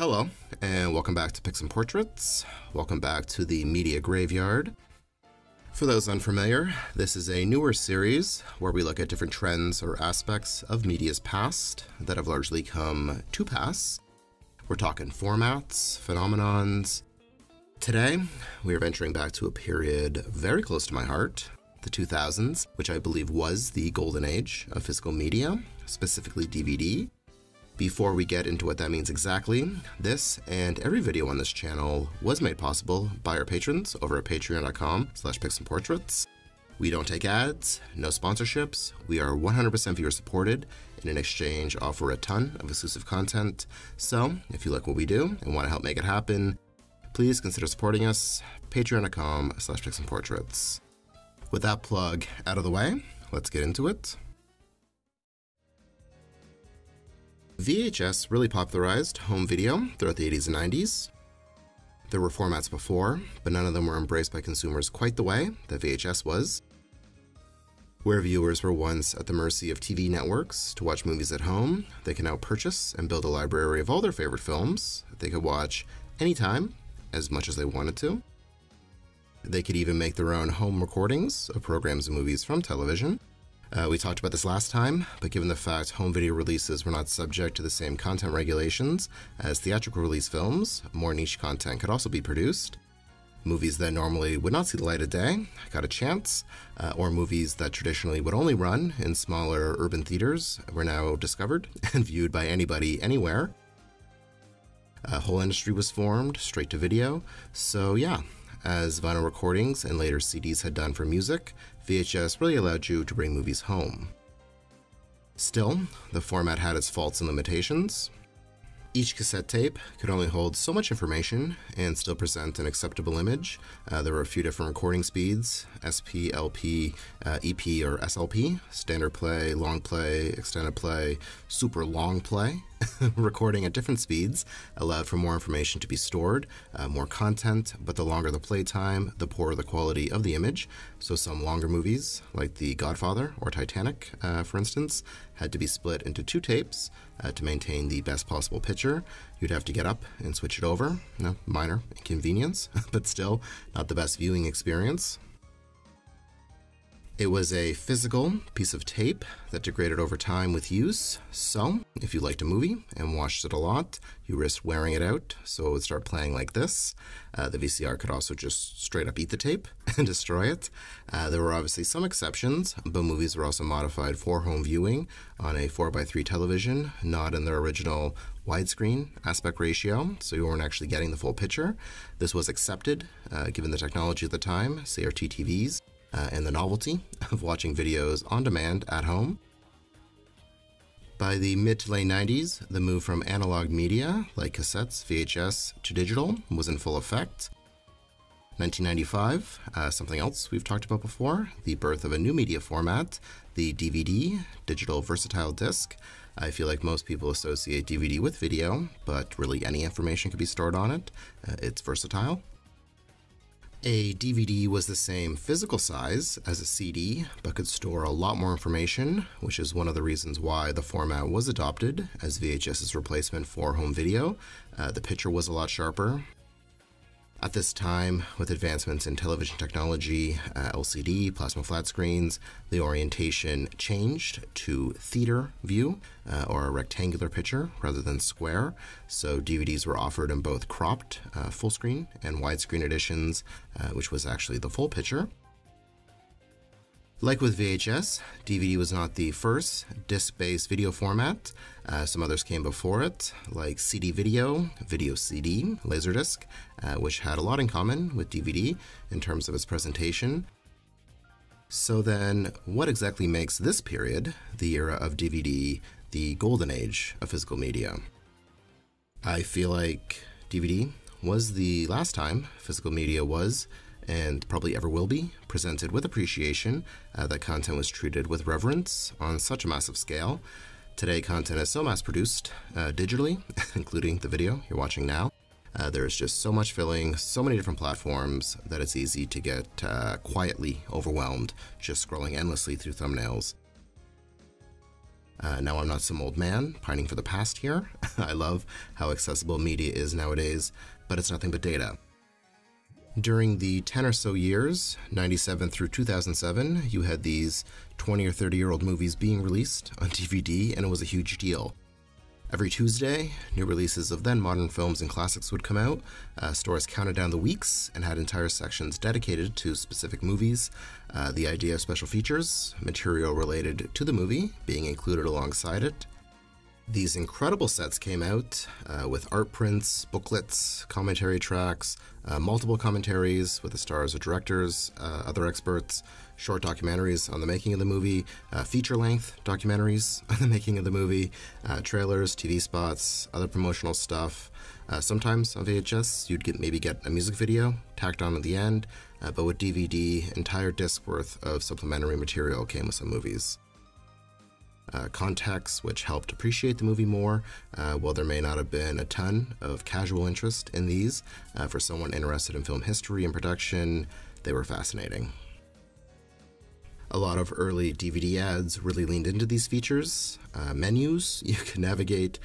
Hello, and welcome back to Pics and Portraits. Welcome back to the Media Graveyard. For those unfamiliar, this is a newer series where we look at different trends or aspects of media's past that have largely come to pass. We're talking formats, phenomenons. Today, we are venturing back to a period very close to my heart, the 2000s, which I believe was the golden age of physical media, specifically DVD. Before we get into what that means exactly, this and every video on this channel was made possible by our patrons over at patreon.com/picsandportraits. We don't take ads, no sponsorships, we are 100% viewer supported, and in exchange offer a ton of exclusive content. So, if you like what we do and want to help make it happen, please consider supporting us, patreon.com/picsandportraits. With that plug out of the way, let's get into it. VHS really popularized home video throughout the 80s and 90s. There were formats before, but none of them were embraced by consumers quite the way that VHS was. Where viewers were once at the mercy of TV networks to watch movies at home, they can now purchase and build a library of all their favorite films that they could watch anytime, as much as they wanted to. They could even make their own home recordings of programs and movies from television. We talked about this last time, but given the fact home video releases were not subject to the same content regulations as theatrical release films, more niche content could also be produced. Movies that normally would not see the light of day got a chance, or movies that traditionally would only run in smaller urban theaters were now discovered and viewed by anybody, anywhere. A whole industry was formed, straight to video, so yeah. As vinyl recordings and later CDs had done for music, VHS really allowed you to bring movies home. Still, the format had its faults and limitations. Each cassette tape could only hold so much information and still present an acceptable image. There were a few different recording speeds, SP, LP, EP, or SLP, standard play, long play, extended play, super long play. Recording at different speeds allowed for more information to be stored, more content, but the longer the playtime, the poorer the quality of the image. So some longer movies, like The Godfather or Titanic, for instance, had to be split into two tapes to maintain the best possible picture. You'd have to get up and switch it over. Minor inconvenience, but still not the best viewing experience. It was a physical piece of tape that degraded over time with use, so if you liked a movie and watched it a lot, you risked wearing it out, so it would start playing like this. The VCR could also just straight up eat the tape and destroy it. There were obviously some exceptions, but movies were also modified for home viewing on a 4:3 television, not in their original widescreen aspect ratio, so you weren't actually getting the full picture. This was accepted, given the technology at the time, CRT TVs, and the novelty of watching videos on demand at home. By the mid to late 90s, the move from analog media, like cassettes, VHS, to digital was in full effect. 1995, something else we've talked about before, the birth of a new media format, the DVD, digital versatile disc. I feel like most people associate DVD with video, but really any information could be stored on it. It's versatile. A DVD was the same physical size as a CD, but could store a lot more information, which is one of the reasons why the format was adopted as VHS's replacement for home video. The picture was a lot sharper. At this time, with advancements in television technology, LCD, plasma flat screens, the orientation changed to theater view, or a rectangular picture rather than square. So DVDs were offered in both cropped full screen and widescreen editions, which was actually the full picture. Like with VHS, DVD was not the first disc-based video format. Some others came before it, like CD video, video CD, Laserdisc, which had a lot in common with DVD in terms of its presentation. So then, what exactly makes this period, the era of DVD, the golden age of physical media? I feel like DVD was the last time physical media was, and probably ever will be, presented with appreciation, that content was treated with reverence on such a massive scale. Today, content is so mass-produced digitally, including the video you're watching now. There's just so much filling, so many different platforms, that it's easy to get quietly overwhelmed just scrolling endlessly through thumbnails. Now, I'm not some old man pining for the past here. I love how accessible media is nowadays, but it's nothing but data. During the 10 or so years, 97 through 2007, you had these 20 or 30-year-old movies being released on DVD, and it was a huge deal. Every Tuesday, new releases of then modern films and classics would come out. Stores counted down the weeks and had entire sections dedicated to specific movies. The idea of special features, material related to the movie, being included alongside it. These incredible sets came out with art prints, booklets, commentary tracks, multiple commentaries with the stars or directors, other experts, short documentaries on the making of the movie, feature-length documentaries on the making of the movie, trailers, TV spots, other promotional stuff. Sometimes on VHS, you'd maybe get a music video tacked on at the end, but with DVD, entire disc worth of supplementary material came with some movies. Context, which helped appreciate the movie more. While there may not have been a ton of casual interest in these, for someone interested in film history and production, they were fascinating. A lot of early DVD ads really leaned into these features. Menus you could navigate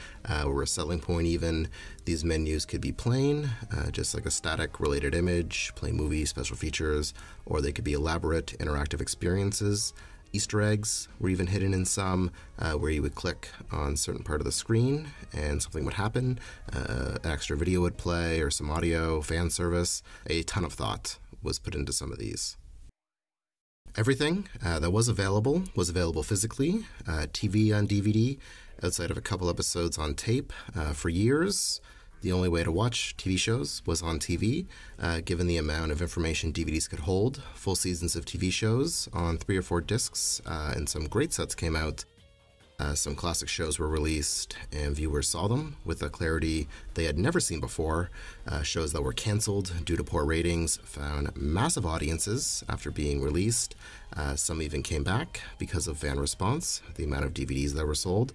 were a selling point even. These menus could be plain, just like a static related image, play movie, special features, or they could be elaborate interactive experiences. Easter eggs were even hidden in some, where you would click on a certain part of the screen and something would happen. An extra video would play or some audio, fan service. A ton of thought was put into some of these. Everything that was available physically, TV on DVD, outside of a couple episodes on tape. For years, the only way to watch TV shows was on TV, given the amount of information DVDs could hold. Full seasons of TV shows on 3 or 4 discs, and some great sets came out. Some classic shows were released, and viewers saw them with a clarity they had never seen before. Shows that were canceled due to poor ratings found massive audiences after being released. Some even came back because of fan response, the amount of DVDs that were sold.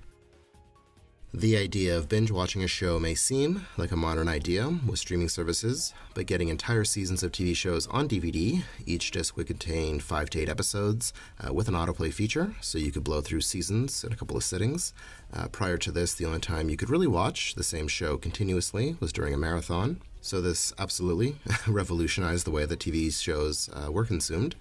The idea of binge-watching a show may seem like a modern idea with streaming services, but getting entire seasons of TV shows on DVD, each disc would contain 5 to 8 episodes with an autoplay feature, so you could blow through seasons in a couple of sittings. Prior to this, the only time you could really watch the same show continuously was during a marathon, so this absolutely revolutionized the way that TV shows were consumed.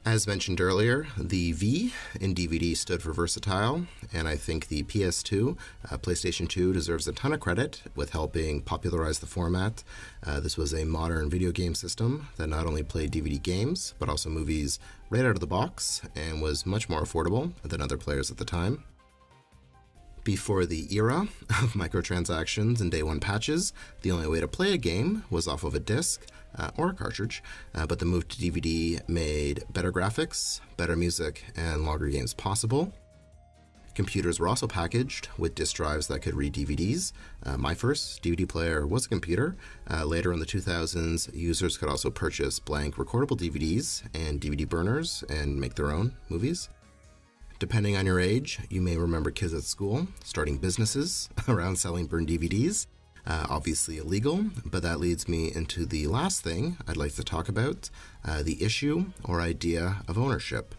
As mentioned earlier, the V in DVD stood for versatile, and I think the PS2, PlayStation 2, deserves a ton of credit with helping popularize the format. This was a modern video game system that not only played DVD games, but also movies right out of the box, and was much more affordable than other players at the time. Before the era of microtransactions and day one patches, the only way to play a game was off of a disc or a cartridge, but the move to DVD made better graphics, better music, and longer games possible. Computers were also packaged with disk drives that could read DVDs. My first DVD player was a computer. Later in the 2000s, users could also purchase blank recordable DVDs and DVD burners and make their own movies. Depending on your age, you may remember kids at school starting businesses around selling burned DVDs. Obviously illegal, but that leads me into the last thing I'd like to talk about, the issue or idea of ownership.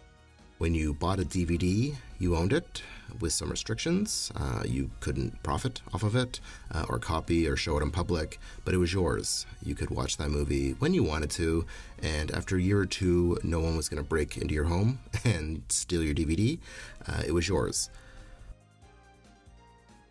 When you bought a DVD, you owned it with some restrictions. You couldn't profit off of it or copy or show it in public, but it was yours. You could watch that movie when you wanted to, and after a year or two, no one was going to break into your home and steal your DVD. It was yours.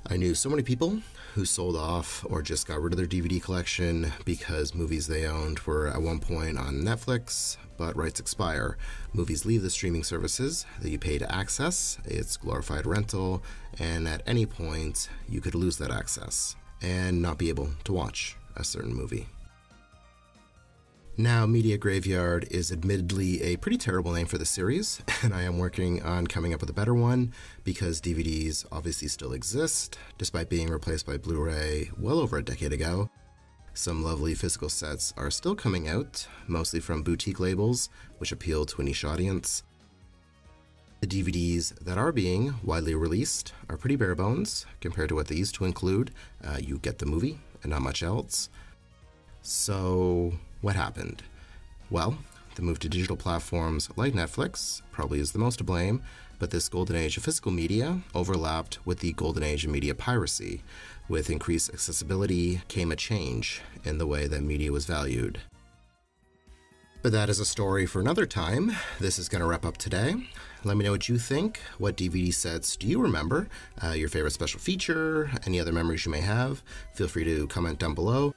I knew so many people who sold off or just got rid of their DVD collection because movies they owned were at one point on Netflix, but rights expire. Movies leave the streaming services that you pay to access. It's glorified rental, and at any point, you could lose that access and not be able to watch a certain movie. Now, Media Graveyard is admittedly a pretty terrible name for the series, and I am working on coming up with a better one because DVDs obviously still exist, despite being replaced by Blu-ray well over a decade ago. Some lovely physical sets are still coming out, mostly from boutique labels, which appeal to a niche audience. The DVDs that are being widely released are pretty bare bones compared to what they used to include. You get the movie and not much else. So what happened? Well, The move to digital platforms like Netflix probably is the most to blame, but this golden age of physical media overlapped with the golden age of media piracy. With increased accessibility came a change in the way that media was valued. But that is a story for another time. This is going to wrap up today. Let me know what you think. What DVD sets do you remember? Your favorite special feature? Any other memories you may have? Feel free to comment down below.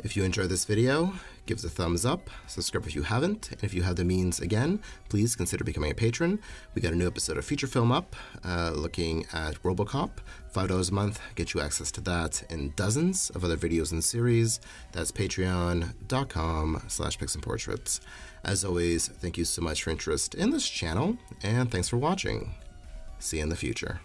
If you enjoyed this video, give us a thumbs up, subscribe if you haven't, and if you have the means, again, please consider becoming a patron. We got a new episode of Feature Film up, looking at RoboCop. $5 a month, get you access to that and dozens of other videos and series. That's patreon.com/picsandportraits. As always, thank you so much for interest in this channel, and thanks for watching. See you in the future.